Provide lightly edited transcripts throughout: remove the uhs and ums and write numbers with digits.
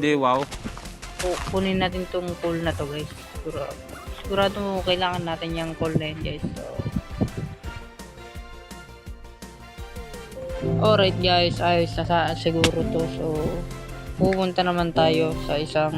Hindi, wow. Kunin natin tong call na to guys. Sigurado kailangan natin yung call na yun guys. So, alright guys, ayos na siguro to. So pupunta naman tayo sa isang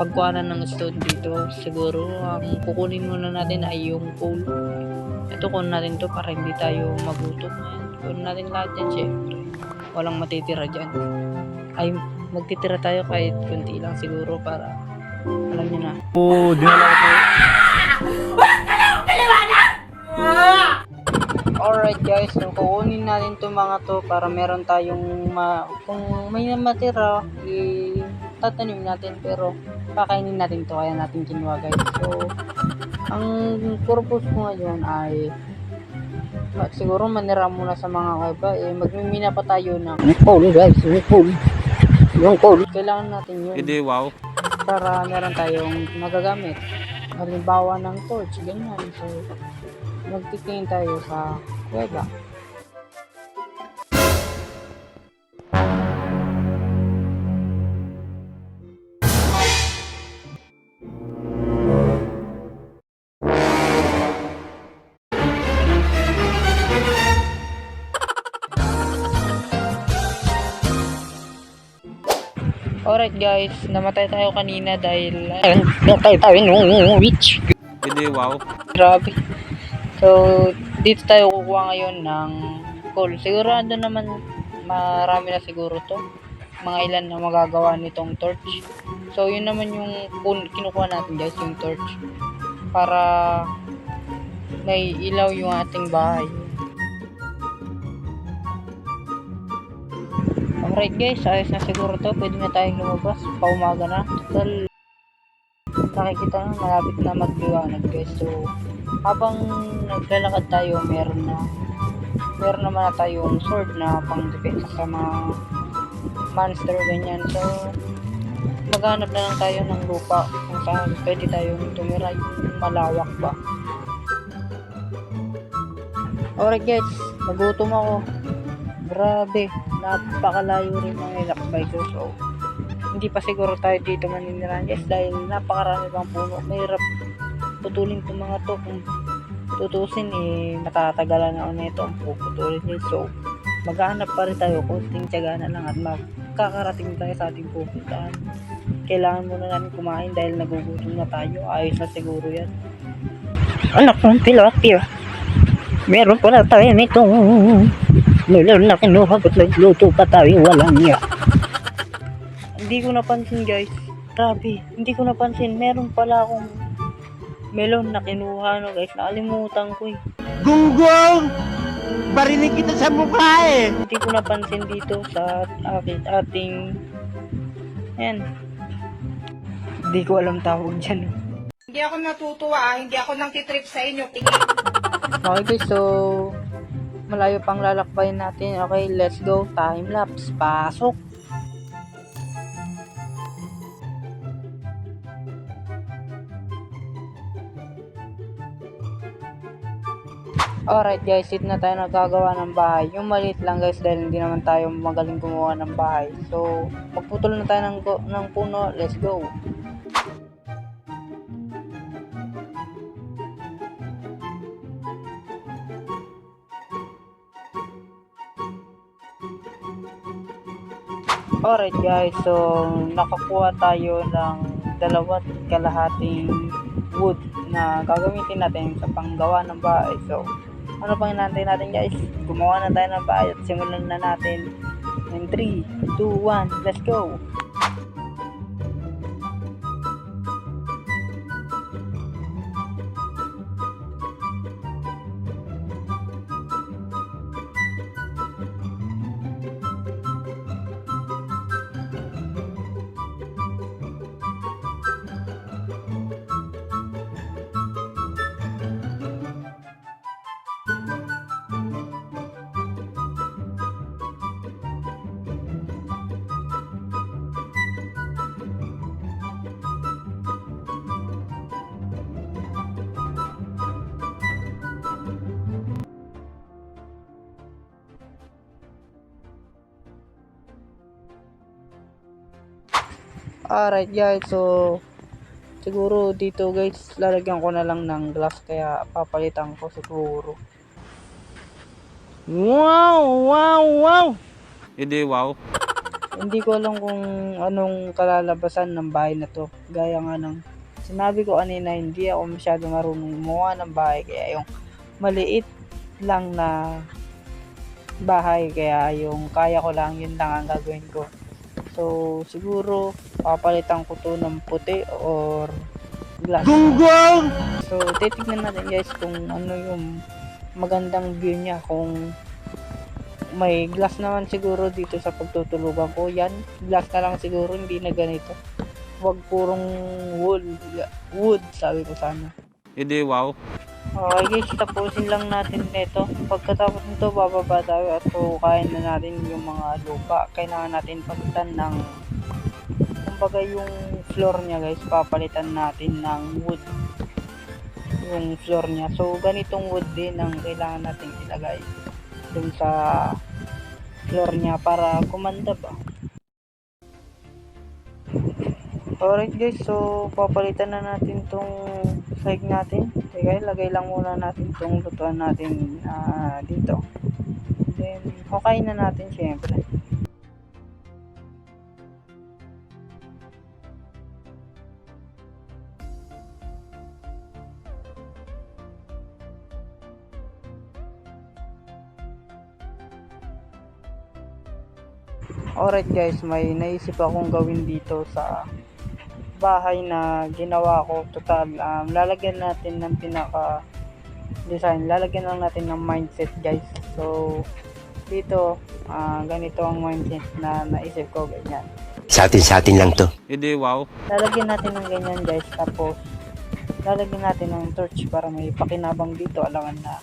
pagkuhanan ng stone dito. Siguro ang kukunin muna natin ay yung coal. Ito kunin natin to para hindi tayo magutom. Kunin natin lahat yan syempre. Walang matitira dyan. Ay magtitira tayo kahit kunti lang siguro para alam nyo na. Oo, dinala ko po. Alright guys, so kukunin natin to mga to para meron tayong kung may matira, tatanim natin pero kakainin natin to kaya natin kinuha guys. So ang purpose ko ngayon ay siguro manira muna sa mga kaiba, magmimina pa tayo ng coal guys, yung coal kailangan natin yun. Hindi, wow. Para meron tayong magagamit, halimbawa ng torch, ganyan. So magtitingin tayo sa kuweba. Alright guys, namatay tayo kanina dahil namatay tayo nung witch. Hindi, wow. Grabe. So, dito tayo kukuha ngayon ng coal. Sigurado naman marami na siguro to. Mga ilan na magagawa nitong torch. So, yun naman yung kinukuha natin guys, yung torch. Para may ilaw yung ating bahay. Alright guys, ayos na siguro to. Pwede na tayong lumabas. Paumaga na. Total, nakikita na malapit na magliwanag guys. So, habang naglalakad tayo, meron naman na tayong sword na pang defense sa mga monster ganyan. So maghanap na lang tayo ng lupa kung saan pwede tayong tumira, yung malawak ba. Alright guys, nagutom ako. Grabe, napakalayo rin ng ilakbay ko. So hindi pa siguro tayo dito maninirahan guys dahil napakarami pang puno. Mahirap putulin itong mga to. Kung tutusin matatagalan na ako nito ang puputulin nito. So maghahanap pa rin tayo, kunting tiyaga na lang at makakarating tayo sa ating pupuntahan. Kailangan muna namin kumain dahil nagugutom na tayo. Ayos na siguro yan. Anak ng tilapia, meron pala tayo nitong meron na kinuha at nagluto pa tayo, walang niya. Hindi ko napansin guys, grabe, hindi ko napansin meron pala akong melon na kinuha guys, nakalimutan ko Gunggong! Barinig kita sa mukha Hindi ko napansin dito sa ating yan. Hindi ko alam tawag dyan. Hindi ako natutuwa, hindi ako nang titrip sa inyo. Tingin. Okay guys, so malayo pang lalakbayin natin. Okay, let's go. Time lapse. Pasok. Alright guys, dito na tayo nagagawa ng bahay. Yung maliit lang guys dahil hindi naman tayo magaling gumawa ng bahay. So, magputol na tayo ng puno. Let's go. Alright guys, so nakakuha tayo ng 2.5 wood na gagamitin natin sa panggawa ng bahay. So, ano pang hinantay natin guys? Gumawa na tayo ng bahay at simulan na natin in 3, 2, 1, let's go! Alright guys, so siguro dito guys, lalagyan ko na lang ng glass kaya papalitan ko siguro. Wow! Hindi wow. Hindi ko alam kung anong kalalabasan ng bahay na to. Gaya nga ng sinabi ko kanina, hindi ako masyado marunong gumawa ng bahay. Kaya yung maliit lang na bahay, kaya yung kaya ko lang, yun lang ang gagawin ko. So siguro papalitan ko to ng puti or glass. Gunggong! So titignan natin guys kung ano yung magandang view niya. Kung may glass naman siguro dito sa pagtutulugan ko, yan glass na lang siguro, hindi na ganito. Wag purong wood sabi ko sana. Hindi wow. Okay guys, tapusin lang natin nito. Pagkatapos nito, bababa tayo at hukayin na natin yung mga lupa. Kailangan natin palitan ng, kumbaga yung floor niya guys, papalitan natin ng wood yung floor niya. So ganitong wood din ang kailangan natin ilagay dun sa floor niya para kumanda ba. Alright guys, so papalitan na natin tong side natin. Teka, lagay lang muna natin tong lutuan natin dito. Then, hukayin na natin syempre. Alright guys, may naisip akong gawin dito sa bahay na ginawa ko. Total, lalagyan natin ng pinaka design, lalagyan lang natin ng mindset guys. So dito, ganito ang mindset na naisip ko, ganyan. Sa atin lang to. Hindi wow. Lalagyan natin ng ganyan guys, tapos lalagyan natin ng torch para may pakinabang dito. Alangan na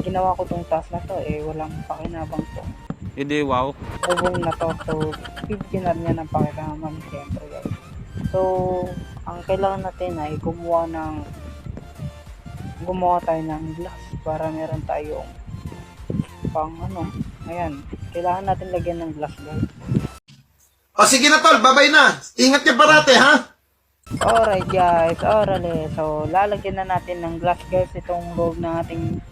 ginawa ko tong task na to, walang pakinabang to. Hindi wow. Bubong na to, so bibigyan na niya ng pakinabang syempre guys. So ang kailangan natin ay gumawa tayo ng glass para meron tayong pang ayan, kailangan natin lagyan ng glass guys. O sige na tol, babay na. Ingat ka parate ha. Alright guys, orale. So lalagyan na natin ng glass guys itong loob ng ating,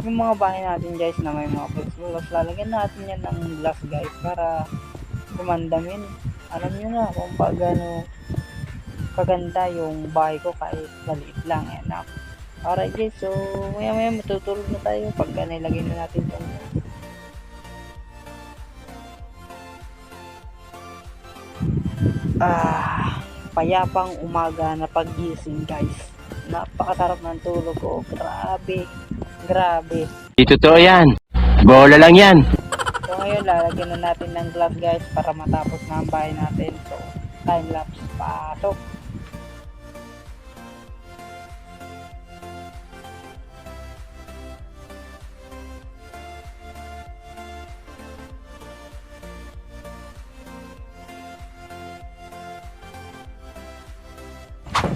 yung mga bahay natin guys na may mga plus, lalagyan natin yan ng glass guys para gumandamin. Alam nyo na kung paano kaganda yung bahay ko kahit maliit lang yan. Alright guys, so maya matutulog na tayo pagka nilagay na natin itong payapang umaga na pag-gising guys. Napakasarap ng tulog ko. Grabe. Di totoo yan. Bola lang yan. So ngayon lalagyan na natin ng glass guys para matapos na ang bahay natin. So time lapse, pasok.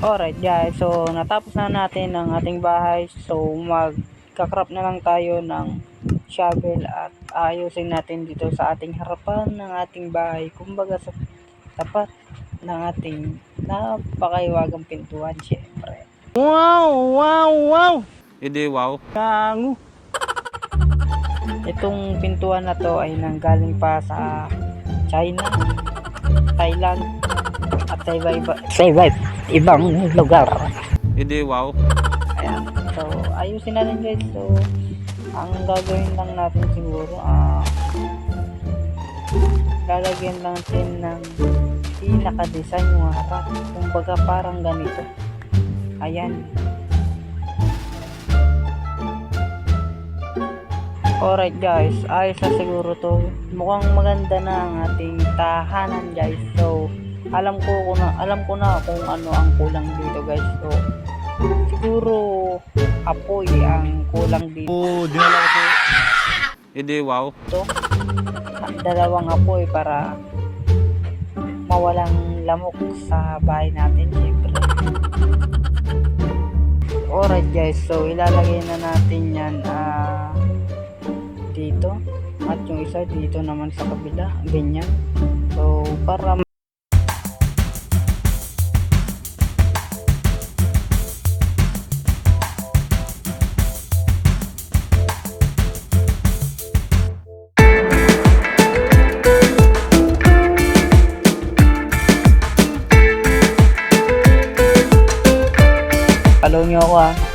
Alright guys, so natapos na natin ang ating bahay. So magkakrap na lang tayo ng shovel at ayusin natin dito sa ating harapan ng ating bahay. Kumbaga sa tapat ng ating napakaiwagang pintuan syempre. Wow! Hindi wow. Kango. Itong pintuan na to ay nanggaling pa sa China, Thailand at sa ibang lugar. Hindi wow. Ayan. So ayusin natin guys. So ang gagawin lang natin siguro lalagyan lang natin ng pinaka-design yung harap. Kumbaga parang ganito. Ayan. Alright guys, ayos na siguro to. Mukhang maganda na ang ating tahanan guys. So alam ko na kung ano ang kulang dito guys. So siguro apoy ang kulang dito. Dinala ko po. Hindi wow. Dalawang apoy para mawalang lamok sa bahay natin syempre. Alright guys, so ilalagay na natin yan dito at yung isa dito naman sa kabila, ganyan. So para Follow nyo ako, ha.